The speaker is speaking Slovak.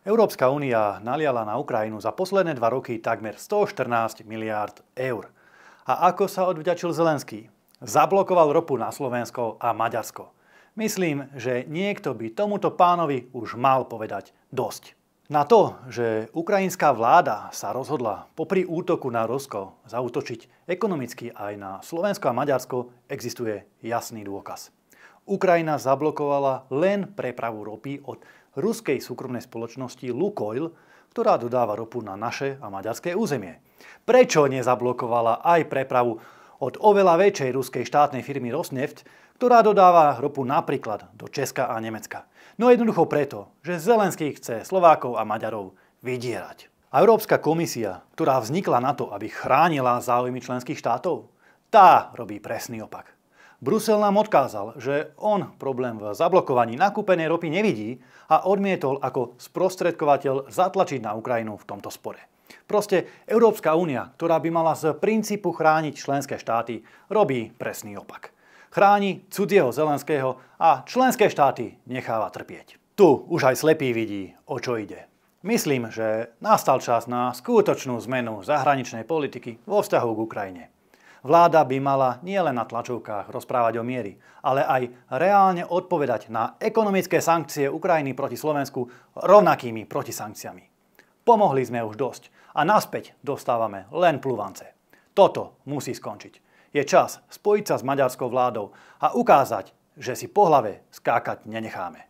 Európska únia naliala na Ukrajinu za posledné 2 roky takmer 114 miliárd eur. A ako sa odvďačil Zelenský? Zablokoval ropu na Slovensko a Maďarsko. Myslím, že niekto by tomuto pánovi už mal povedať dosť. Na to, že ukrajinská vláda sa rozhodla popri útoku na Rusko zaútočiť ekonomicky aj na Slovensko a Maďarsko, existuje jasný dôkaz. Ukrajina zablokovala len prepravu ropy od ruskej súkromnej spoločnosti Lukoil, ktorá dodáva ropu na naše a maďarské územie. Prečo nezablokovala aj prepravu od oveľa väčšej ruskej štátnej firmy Rosneft, ktorá dodáva ropu napríklad do Česka a Nemecka? No jednoducho preto, že Zelenský chce Slovákov a Maďarov vydierať. A Európska komisia, ktorá vznikla na to, aby chránila záujmy členských štátov, tá robí presný opak. Brusel nám odkázal, že on problém v zablokovaní nakúpenej ropy nevidí a odmietol ako sprostredkovateľ zatlačiť na Ukrajinu v tomto spore. Proste Európska únia, ktorá by mala z princípu chrániť členské štáty, robí presný opak. Chráni cudzieho Zelenského a členské štáty necháva trpieť. Tu už aj slepý vidí, o čo ide. Myslím, že nastal čas na skutočnú zmenu zahraničnej politiky vo vzťahu k Ukrajine. Vláda by mala nielen na tlačovkách rozprávať o miery, ale aj reálne odpovedať na ekonomické sankcie Ukrajiny proti Slovensku rovnakými protisankciami. Pomohli sme už dosť a naspäť dostávame len pluvance. Toto musí skončiť. Je čas spojiť sa s maďarskou vládou a ukázať, že si po hlave skákať nenecháme.